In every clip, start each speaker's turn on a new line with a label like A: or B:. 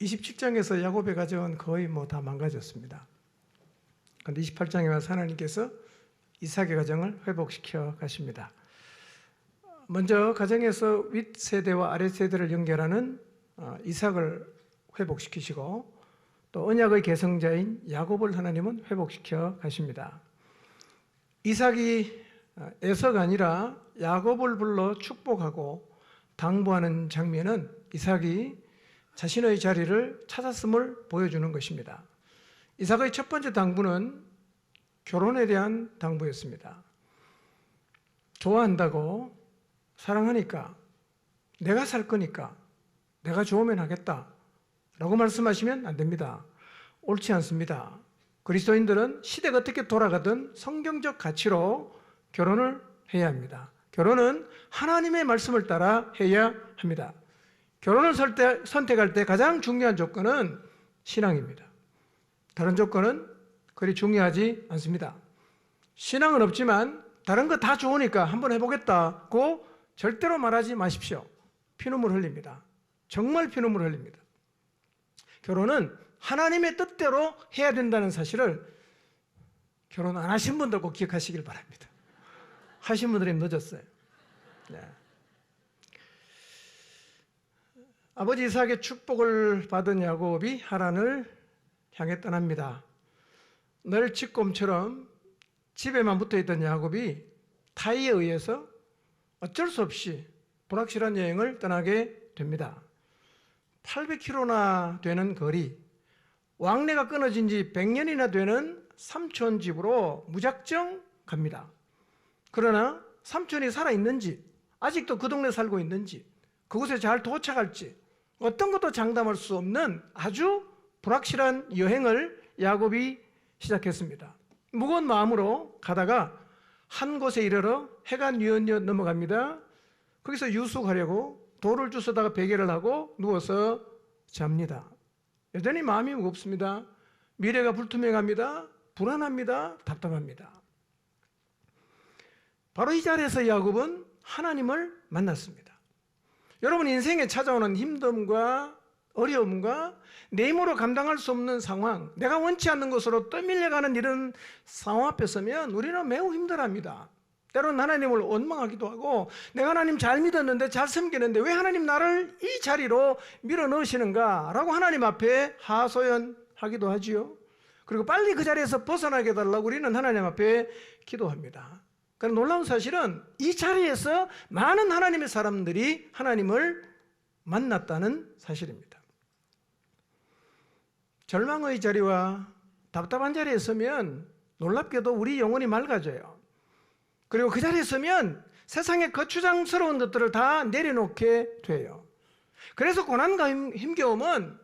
A: 27장에서 야곱의 가정은 거의 다 망가졌습니다. 그런데 28장에 와서 하나님께서 이삭의 가정을 회복시켜 가십니다. 먼저 가정에서 윗세대와 아랫세대를 연결하는 이삭을 회복시키시고 또 언약의 계승자인 야곱을 하나님은 회복시켜 가십니다. 이삭이 에서가 아니라 야곱을 불러 축복하고 당부하는 장면은 이삭이 자신의 자리를 찾았음을 보여주는 것입니다. 이삭의 첫 번째 당부는 결혼에 대한 당부였습니다. 좋아한다고, 사랑하니까, 내가 살 거니까, 내가 좋으면 하겠다 라고 말씀하시면 안 됩니다. 옳지 않습니다. 그리스도인들은 시대가 어떻게 돌아가든 성경적 가치로 결혼을 해야 합니다. 결혼은 하나님의 말씀을 따라 해야 합니다. 결혼을 선택할 때 가장 중요한 조건은 신앙입니다. 다른 조건은 그리 중요하지 않습니다. 신앙은 없지만 다른 거 다 좋으니까 한번 해보겠다고 절대로 말하지 마십시오. 피눈물 흘립니다. 정말 피눈물 흘립니다. 결혼은 하나님의 뜻대로 해야 된다는 사실을 결혼 안 하신 분들 꼭 기억하시길 바랍니다. 하신 분들은 늦었어요. 네. 아버지 이삭의 축복을 받은 야곱이 하란을 향해 떠납니다. 늘 쥐곰처럼 집에만 붙어있던 야곱이 타이에 의해서 어쩔 수 없이 불확실한 여행을 떠나게 됩니다. 800km나 되는 거리, 왕래가 끊어진 지 100년이나 되는 삼촌 집으로 무작정 갑니다. 그러나 삼촌이 살아있는지, 아직도 그 동네 살고 있는지, 그곳에 잘 도착할지 어떤 것도 장담할 수 없는 아주 불확실한 여행을 야곱이 시작했습니다. 무거운 마음으로 가다가 한 곳에 이르러 해가 뉘엿뉘엿 넘어갑니다. 거기서 유숙하려고 돌을 주워다가 베개를 하고 누워서 잡니다. 여전히 마음이 무겁습니다. 미래가 불투명합니다. 불안합니다. 답답합니다. 바로 이 자리에서 야곱은 하나님을 만났습니다. 여러분, 인생에 찾아오는 힘듦과 어려움과 내 힘으로 감당할 수 없는 상황, 내가 원치 않는 것으로 떠밀려가는 이런 상황 앞에 서면 우리는 매우 힘들어합니다. 때로는 하나님을 원망하기도 하고, 내가 하나님 잘 믿었는데, 잘 섬기는데 왜 하나님 나를 이 자리로 밀어넣으시는가 라고 하나님 앞에 하소연하기도 하지요. 그리고 빨리 그 자리에서 벗어나게 해달라고 우리는 하나님 앞에 기도합니다. 그러나 놀라운 사실은 이 자리에서 많은 하나님의 사람들이 하나님을 만났다는 사실입니다. 절망의 자리와 답답한 자리에 서면 놀랍게도 우리 영혼이 맑아져요. 그리고 그 자리에 서면 세상의 거추장스러운 것들을 다 내려놓게 돼요. 그래서 고난과 힘겨움은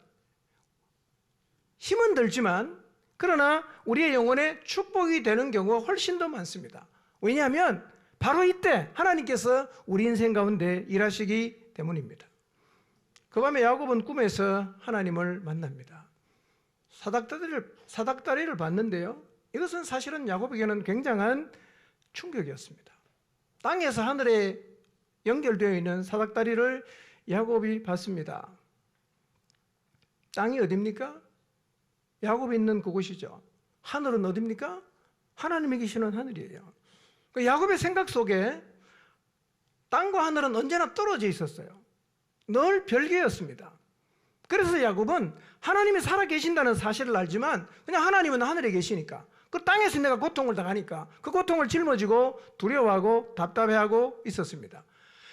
A: 힘은 들지만 그러나 우리의 영혼에 축복이 되는 경우가 훨씬 더 많습니다. 왜냐하면 바로 이때 하나님께서 우리 인생 가운데 일하시기 때문입니다. 그 밤에 야곱은 꿈에서 하나님을 만납니다. 사닥다리를 봤는데요, 이것은 사실은 야곱에게는 굉장한 충격이었습니다. 땅에서 하늘에 연결되어 있는 사닥다리를 야곱이 봤습니다. 땅이 어디입니까? 야곱이 있는 그곳이죠. 하늘은 어디입니까? 하나님이 계시는 하늘이에요. 야곱의 생각 속에 땅과 하늘은 언제나 떨어져 있었어요. 늘 별개였습니다. 그래서 야곱은 하나님이 살아계신다는 사실을 알지만 그냥 하나님은 하늘에 계시니까, 그 땅에서 내가 고통을 당하니까 그 고통을 짊어지고 두려워하고 답답해하고 있었습니다.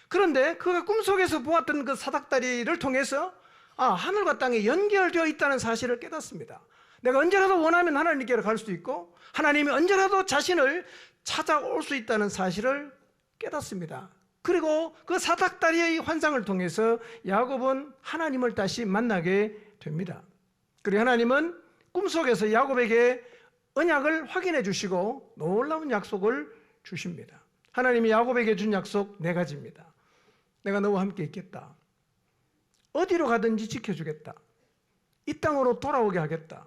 A: 그런데 그가 꿈속에서 보았던 그 사닥다리를 통해서 하늘과 땅이 연결되어 있다는 사실을 깨닫습니다. 내가 언제라도 원하면 하나님께로 갈 수 있고 하나님이 언제라도 자신을 찾아올 수 있다는 사실을 깨닫습니다. 그리고 그 사닥다리의 환상을 통해서 야곱은 하나님을 다시 만나게 됩니다. 그리고 하나님은 꿈속에서 야곱에게 언약을 확인해 주시고 놀라운 약속을 주십니다. 하나님이 야곱에게 준 약속 4가지입니다. 내가 너와 함께 있겠다. 어디로 가든지 지켜주겠다. 이 땅으로 돌아오게 하겠다.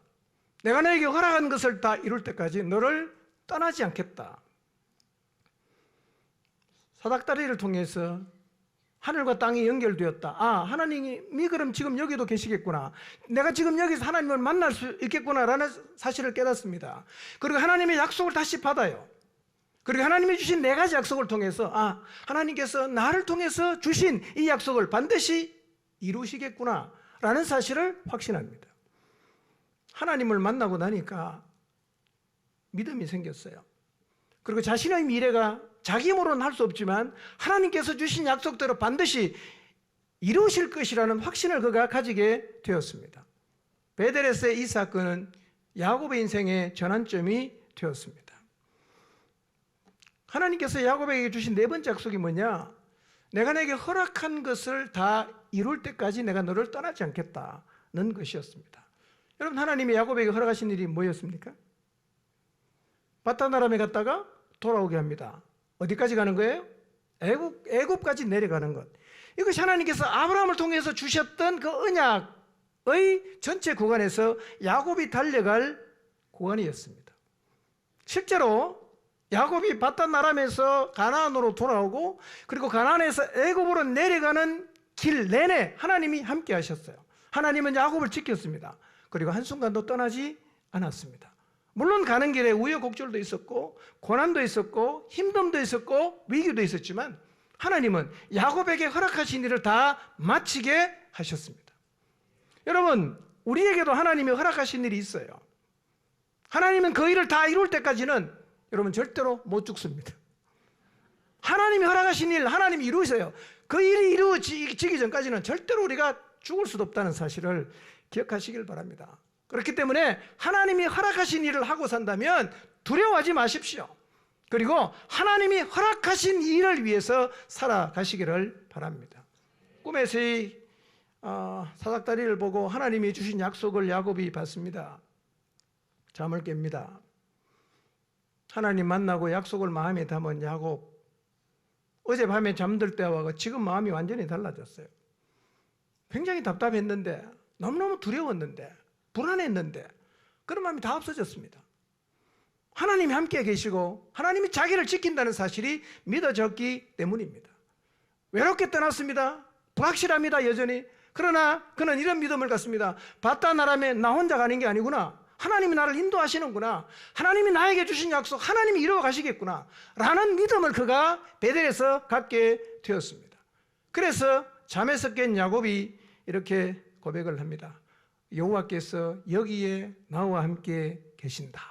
A: 내가 너에게 허락한 것을 다 이룰 때까지 너를 떠나지 않겠다. 사닥다리를 통해서 하늘과 땅이 연결되었다. 아, 하나님이 그럼 지금 여기도 계시겠구나. 내가 지금 여기서 하나님을 만날 수 있겠구나라는 사실을 깨닫습니다. 그리고 하나님의 약속을 다시 받아요. 그리고 하나님이 주신 4가지 약속을 통해서 아, 하나님께서 나를 통해서 주신 이 약속을 반드시 이루시겠구나라는 사실을 확신합니다. 하나님을 만나고 나니까 믿음이 생겼어요. 그리고 자신의 미래가 자기 힘으로는 할 수 없지만 하나님께서 주신 약속대로 반드시 이루실 것이라는 확신을 그가 가지게 되었습니다. 베델에서의 이 사건은 야곱의 인생의 전환점이 되었습니다. 하나님께서 야곱에게 주신 4번째 약속이 뭐냐? 내가 내게 허락한 것을 다 이룰 때까지 내가 너를 떠나지 않겠다는 것이었습니다. 여러분, 하나님이 야곱에게 허락하신 일이 뭐였습니까? 바다나람에 갔다가 돌아오게 합니다. 어디까지 가는 거예요? 애굽까지 내려가는 것. 이것이 하나님께서 아브라함을 통해서 주셨던 그 언약의 전체 구간에서 야곱이 달려갈 구간이었습니다. 실제로 야곱이 바다나람에서 가나안으로 돌아오고 그리고 가나안에서 애굽으로 내려가는 길 내내 하나님이 함께 하셨어요. 하나님은 야곱을 지켰습니다. 그리고 한순간도 떠나지 않았습니다. 물론 가는 길에 우여곡절도 있었고 고난도 있었고 힘듦도 있었고 위기도 있었지만 하나님은 야곱에게 허락하신 일을 다 마치게 하셨습니다. 여러분, 우리에게도 하나님이 허락하신 일이 있어요. 하나님은 그 일을 다 이룰 때까지는 여러분 절대로 못 죽습니다. 하나님이 허락하신 일 하나님이 이루세요. 그 일이 이루어지기 전까지는 절대로 우리가 죽을 수도 없다는 사실을 기억하시길 바랍니다. 그렇기 때문에 하나님이 허락하신 일을 하고 산다면 두려워하지 마십시오. 그리고 하나님이 허락하신 일을 위해서 살아가시기를 바랍니다. 꿈에서의 사닥다리를 보고 하나님이 주신 약속을 야곱이 받습니다. 잠을 깹니다. 하나님 만나고 약속을 마음에 담은 야곱, 어젯밤에 잠들 때와 지금 마음이 완전히 달라졌어요. 굉장히 답답했는데, 너무너무 두려웠는데, 불안했는데 그런 마음이 다 없어졌습니다. 하나님이 함께 계시고 하나님이 자기를 지킨다는 사실이 믿어졌기 때문입니다. 외롭게 떠났습니다. 불확실합니다, 여전히. 그러나 그는 이런 믿음을 갖습니다. 바다나람에 나 혼자 가는 게 아니구나. 하나님이 나를 인도하시는구나. 하나님이 나에게 주신 약속 하나님이 이루어 가시겠구나 라는 믿음을 그가 베델에서 갖게 되었습니다. 그래서 잠에서 깬 야곱이 이렇게 고백을 합니다. 여호와께서 여기에 나와 함께 계신다.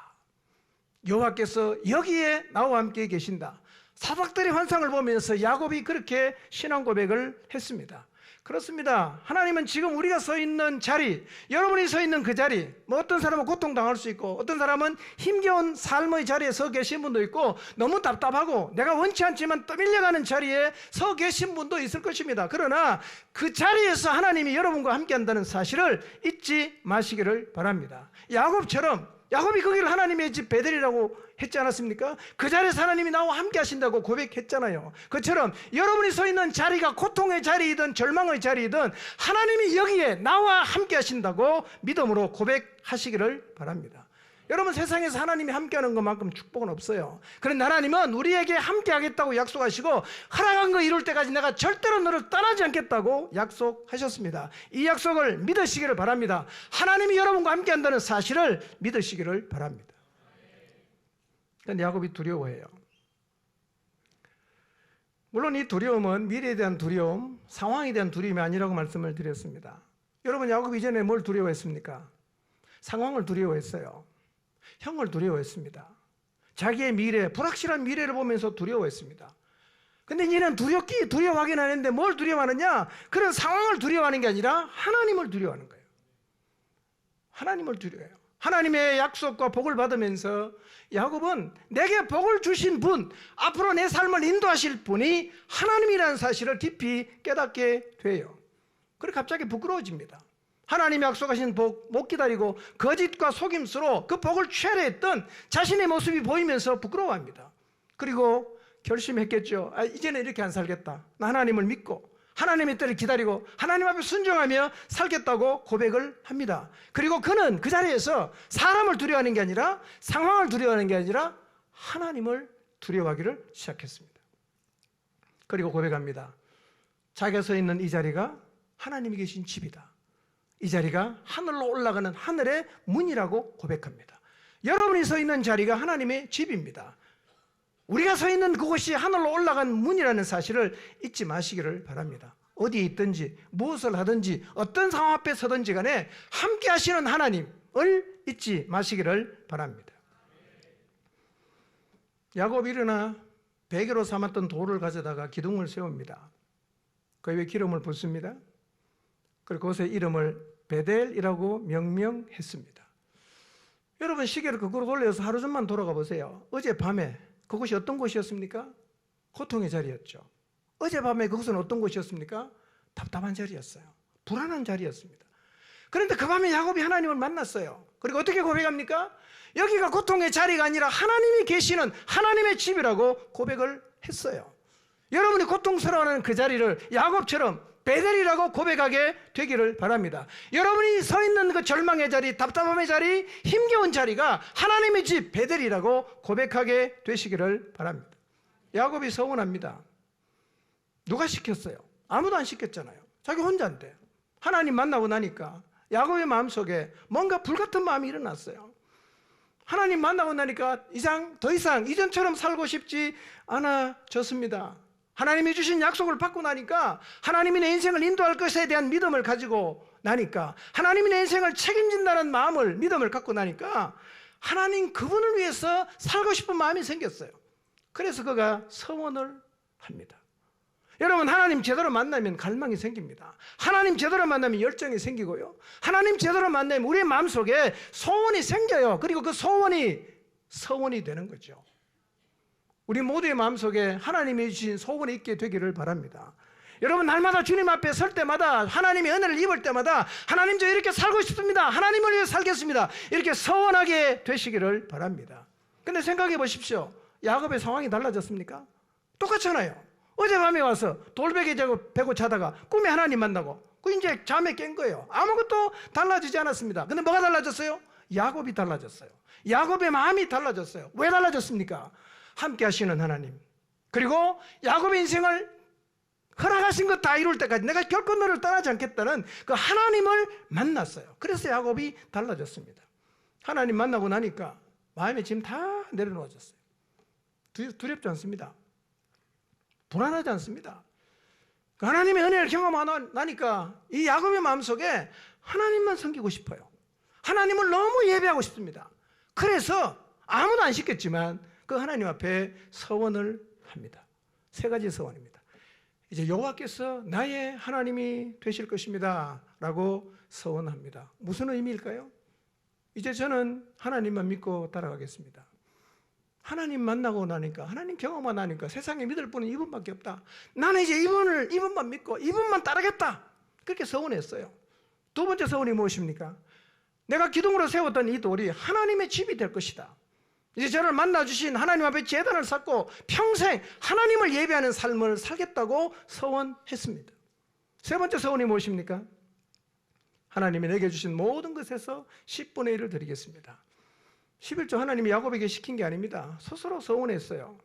A: 여호와께서 여기에 나와 함께 계신다. 사박들의 환상을 보면서 야곱이 그렇게 신앙 고백을 했습니다. 그렇습니다. 하나님은 지금 우리가 서 있는 자리, 여러분이 서 있는 그 자리, 어떤 사람은 고통당할 수 있고 어떤 사람은 힘겨운 삶의 자리에 서 계신 분도 있고 너무 답답하고 내가 원치 않지만 떠밀려가는 자리에 서 계신 분도 있을 것입니다. 그러나 그 자리에서 하나님이 여러분과 함께 한다는 사실을 잊지 마시기를 바랍니다. 야곱이 거기를 하나님의 집 베델이라고 했지 않았습니까? 그 자리에서 하나님이 나와 함께 하신다고 고백했잖아요. 그처럼 여러분이 서 있는 자리가 고통의 자리이든 절망의 자리이든 하나님이 여기에 나와 함께 하신다고 믿음으로 고백하시기를 바랍니다. 여러분, 세상에서 하나님이 함께하는 것만큼 축복은 없어요. 그런데 하나님은 우리에게 함께하겠다고 약속하시고 허락한 거 이룰 때까지 내가 절대로 너를 떠나지 않겠다고 약속하셨습니다. 이 약속을 믿으시기를 바랍니다. 하나님이 여러분과 함께한다는 사실을 믿으시기를 바랍니다. 그런데 야곱이 두려워해요. 물론 이 두려움은 미래에 대한 두려움, 상황에 대한 두려움이 아니라고 말씀을 드렸습니다. 여러분, 야곱이 이전에 뭘 두려워했습니까? 상황을 두려워했어요. 형을 두려워했습니다. 자기의 미래, 불확실한 미래를 보면서 두려워했습니다. 근데 이제는 두려워하긴 하는데 뭘 두려워하느냐? 그런 상황을 두려워하는 게 아니라 하나님을 두려워하는 거예요. 하나님을 두려워해요. 하나님의 약속과 복을 받으면서 야곱은 내게 복을 주신 분, 앞으로 내 삶을 인도하실 분이 하나님이라는 사실을 깊이 깨닫게 돼요. 그리고 갑자기 부끄러워집니다. 하나님이 약속하신 복 못 기다리고 거짓과 속임수로 그 복을 취하려 했던 자신의 모습이 보이면서 부끄러워합니다. 그리고 결심했겠죠. 이제는 이렇게 안 살겠다. 나 하나님을 믿고 하나님의 때를 기다리고 하나님 앞에 순종하며 살겠다고 고백을 합니다. 그리고 그는 그 자리에서 사람을 두려워하는 게 아니라 상황을 두려워하는 게 아니라 하나님을 두려워하기를 시작했습니다. 그리고 고백합니다. 자기가 서 있는 이 자리가 하나님이 계신 집이다. 이 자리가 하늘로 올라가는 하늘의 문이라고 고백합니다. 여러분이 서 있는 자리가 하나님의 집입니다. 우리가 서 있는 그곳이 하늘로 올라간 문이라는 사실을 잊지 마시기를 바랍니다. 어디에 있든지 무엇을 하든지 어떤 상황 앞에 서든지 간에 함께 하시는 하나님을 잊지 마시기를 바랍니다. 야곱이 일어나 베개로 삼았던 돌을 가져다가 기둥을 세웁니다. 그 위에 기름을 붓습니다. 그리고 그곳의 이름을 베델이라고 명명했습니다. 여러분 시계를 거꾸로 돌려서 하루 전만 돌아가 보세요. 어젯밤에 그곳이 어떤 곳이었습니까? 고통의 자리였죠. 어젯밤에 그곳은 어떤 곳이었습니까? 답답한 자리였어요. 불안한 자리였습니다. 그런데 그 밤에 야곱이 하나님을 만났어요. 그리고 어떻게 고백합니까? 여기가 고통의 자리가 아니라 하나님이 계시는 하나님의 집이라고 고백을 했어요. 여러분이 고통스러워하는 그 자리를 야곱처럼 베델이라고 고백하게 되기를 바랍니다. 여러분이 서 있는 그 절망의 자리, 답답함의 자리, 힘겨운 자리가 하나님의 집 베델이라고 고백하게 되시기를 바랍니다. 야곱이 서운합니다. 누가 시켰어요? 아무도 안 시켰잖아요. 자기 혼자인데. 하나님 만나고 나니까 야곱의 마음속에 뭔가 불같은 마음이 일어났어요. 하나님 만나고 나니까 더 이상 이전처럼 살고 싶지 않아졌습니다. 하나님이 주신 약속을 받고 나니까 하나님이 내 인생을 인도할 것에 대한 믿음을 가지고 나니까 하나님이 내 인생을 책임진다는 마음을 믿음을 갖고 나니까 하나님 그분을 위해서 살고 싶은 마음이 생겼어요. 그래서 그가 서원을 합니다. 여러분 하나님 제대로 만나면 갈망이 생깁니다. 하나님 제대로 만나면 열정이 생기고요. 하나님 제대로 만나면 우리의 마음속에 소원이 생겨요. 그리고 그 소원이 서원이 되는 거죠. 우리 모두의 마음속에 하나님이 주신 소원이 있게 되기를 바랍니다. 여러분 날마다 주님 앞에 설 때마다 하나님의 은혜를 입을 때마다 하나님 저 이렇게 살고 싶습니다. 하나님을 위해 살겠습니다. 이렇게 서원하게 되시기를 바랍니다. 근데 생각해 보십시오. 야곱의 상황이 달라졌습니까? 똑같잖아요. 어젯밤에 와서 돌베개 베고 자다가 꿈에 하나님 만나고 그 이제 잠에 깬 거예요. 아무것도 달라지지 않았습니다. 근데 뭐가 달라졌어요? 야곱이 달라졌어요. 야곱의 마음이 달라졌어요. 왜 달라졌습니까? 함께 하시는 하나님, 그리고 야곱의 인생을 허락하신 것 다 이룰 때까지 내가 결코 너를 떠나지 않겠다는 그 하나님을 만났어요. 그래서 야곱이 달라졌습니다. 하나님 만나고 나니까 마음의 짐 다 내려놓아졌어요. 두렵지 않습니다. 불안하지 않습니다. 하나님의 은혜를 경험하고 나니까 이 야곱의 마음속에 하나님만 섬기고 싶어요. 하나님을 너무 예배하고 싶습니다. 그래서 아무도 안 시켰지만 그 하나님 앞에 서원을 합니다. 3가지 서원입니다. 이제 여호와께서 나의 하나님이 되실 것입니다 라고 서원합니다. 무슨 의미일까요? 이제 저는 하나님만 믿고 따라가겠습니다. 하나님 만나고 나니까, 하나님 경험하고 나니까 세상에 믿을 분은 이분밖에 없다. 나는 이제 이분만 믿고 이분만 따르겠다. 그렇게 서원했어요. 2번째 서원이 무엇입니까? 내가 기둥으로 세웠던 이 돌이 하나님의 집이 될 것이다. 이제 저를 만나주신 하나님 앞에 제단을 쌓고 평생 하나님을 예배하는 삶을 살겠다고 서원했습니다. 3번째 서원이 무엇입니까? 하나님이 내게 주신 모든 것에서 10분의 1을 드리겠습니다. 11조 하나님이 야곱에게 시킨 게 아닙니다. 스스로 서원했어요.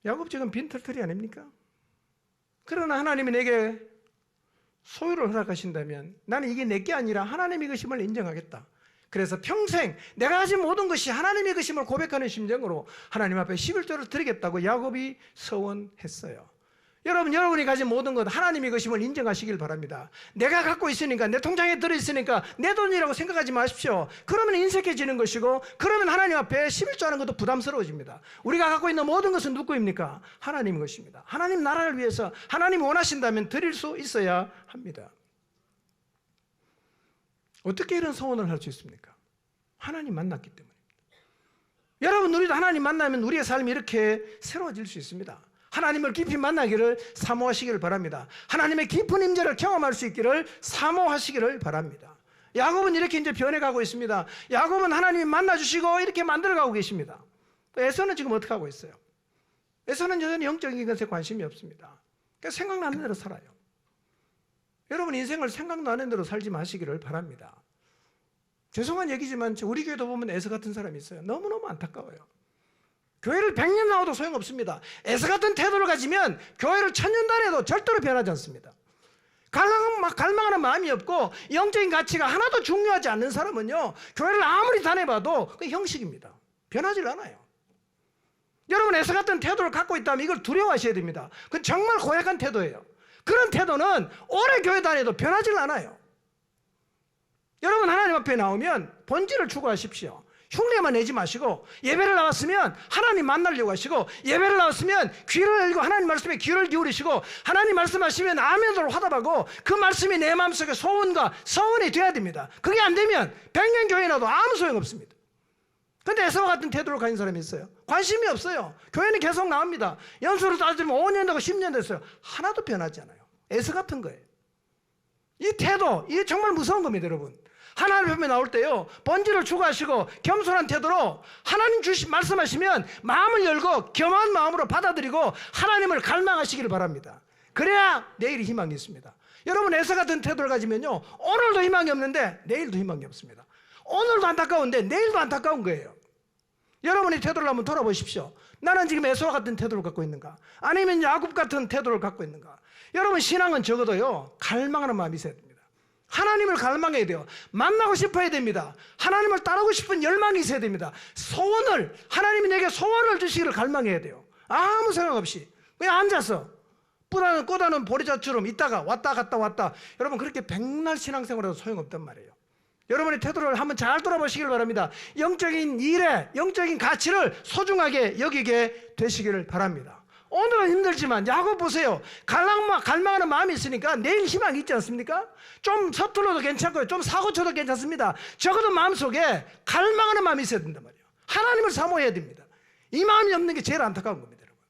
A: 야곱 지금 빈털터리 아닙니까? 그러나 하나님이 내게 소유를 허락하신다면 나는 이게 내게 아니라 하나님의 것임을 인정하겠다. 그래서 평생 내가 가진 모든 것이 하나님의 것임을 고백하는 심정으로 하나님 앞에 11조를 드리겠다고 야곱이 서원했어요. 여러분이 가진 모든 것 하나님의 것임을 인정하시길 바랍니다. 내가 갖고 있으니까, 내 통장에 들어있으니까 내 돈이라고 생각하지 마십시오. 그러면 인색해지는 것이고, 그러면 하나님 앞에 11조 하는 것도 부담스러워집니다. 우리가 갖고 있는 모든 것은 누구입니까? 하나님 것입니다. 하나님 나라를 위해서 하나님이 원하신다면 드릴 수 있어야 합니다. 어떻게 이런 소원을 할 수 있습니까? 하나님 만났기 때문입니다. 여러분, 우리도 하나님 만나면 우리의 삶이 이렇게 새로워질 수 있습니다. 하나님을 깊이 만나기를 사모하시기를 바랍니다. 하나님의 깊은 임재를 경험할 수 있기를 사모하시기를 바랍니다. 야곱은 이렇게 이제 변해가고 있습니다. 야곱은 하나님이 만나주시고 이렇게 만들어가고 계십니다. 또 에서는 지금 어떻게 하고 있어요? 에서는 여전히 영적인 것에 관심이 없습니다. 그러니까 생각나는 대로 살아요. 여러분 인생을 생각나는 대로 살지 마시기를 바랍니다. 죄송한 얘기지만 우리 교회도 보면 에서 같은 사람이 있어요. 너무너무 안타까워요. 교회를 100년 나와도 소용없습니다. 에서 같은 태도를 가지면 교회를 1000년 다녀도 절대로 변하지 않습니다. 갈망하는 마음이 없고 영적인 가치가 하나도 중요하지 않는 사람은요, 교회를 아무리 다녀봐도 그 형식입니다. 변하질 않아요. 여러분, 에서 같은 태도를 갖고 있다면 이걸 두려워하셔야 됩니다. 그건 정말 고약한 태도예요. 그런 태도는 오래 교회 다녀도 변하질 않아요. 여러분, 하나님 앞에 나오면 본질을 추구하십시오. 흉내만 내지 마시고, 예배를 나왔으면 하나님 만나려고 하시고, 예배를 나왔으면 귀를 열고 하나님 말씀에 귀를 기울이시고, 하나님 말씀하시면 아멘으로 화답하고, 그 말씀이 내 마음속에 소원과 서원이 돼야 됩니다. 그게 안 되면 100년 교회 나도 아무 소용없습니다. 근데 에서와 같은 태도를 가진 사람이 있어요. 관심이 없어요. 교회는 계속 나옵니다. 연수로 따지면 5년 되고 10년 됐어요. 하나도 변하지 않아요. 에서 같은 거예요. 이 태도, 이게 정말 무서운 겁니다, 여러분. 하나님 앞에 나올 때요, 본질을 추구하시고 겸손한 태도로 하나님 말씀하시면 마음을 열고 겸한 마음으로 받아들이고 하나님을 갈망하시기를 바랍니다. 그래야 내일이 희망이 있습니다. 여러분, 에서 같은 태도를 가지면요, 오늘도 희망이 없는데 내일도 희망이 없습니다. 오늘도 안타까운데 내일도 안타까운 거예요. 여러분이 태도를 한번 돌아보십시오. 나는 지금 에서와 같은 태도를 갖고 있는가? 아니면 야곱 같은 태도를 갖고 있는가? 여러분, 신앙은 적어도요, 갈망하는 마음이 있어야 됩니다. 하나님을 갈망해야 돼요. 만나고 싶어야 됩니다. 하나님을 따르고 싶은 열망이 있어야 됩니다. 하나님이 내게 소원을 주시기를 갈망해야 돼요. 아무 생각 없이 그냥 앉아서 꼬다는 보리자처럼 있다가 왔다 갔다 왔다. 여러분, 그렇게 백날 신앙생활해도 소용없단 말이에요. 여러분의 태도를 한번 잘 돌아보시길 바랍니다. 영적인 일에, 영적인 가치를 소중하게 여기게 되시기를 바랍니다. 오늘은 힘들지만 야곱 보세요. 갈망하는 마음이 있으니까 내일 희망이 있지 않습니까? 좀 서툴러도 괜찮고요, 좀 사고쳐도 괜찮습니다. 적어도 마음속에 갈망하는 마음이 있어야 된단 말이에요. 하나님을 사모해야 됩니다. 이 마음이 없는 게 제일 안타까운 겁니다, 여러분.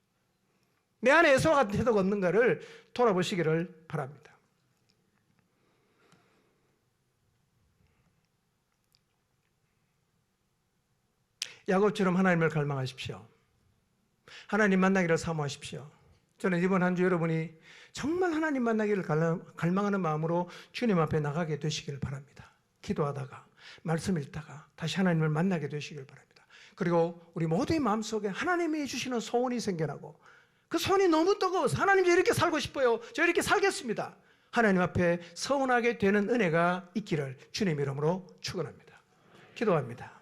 A: 내 안에 에서와 같은 태도가 없는가를 돌아보시기를 바랍니다. 야곱처럼 하나님을 갈망하십시오. 하나님 만나기를 사모하십시오. 저는 이번 한 주 여러분이 정말 하나님 만나기를 갈망하는 마음으로 주님 앞에 나가게 되시기를 바랍니다. 기도하다가, 말씀 읽다가 다시 하나님을 만나게 되시기를 바랍니다. 그리고 우리 모두의 마음속에 하나님이 주시는 소원이 생겨나고, 그 소원이 너무 뜨거워서 하나님, 저 이렇게 살고 싶어요, 저 이렇게 살겠습니다, 하나님 앞에 서운하게 되는 은혜가 있기를 주님 이름으로 축원합니다. 기도합니다.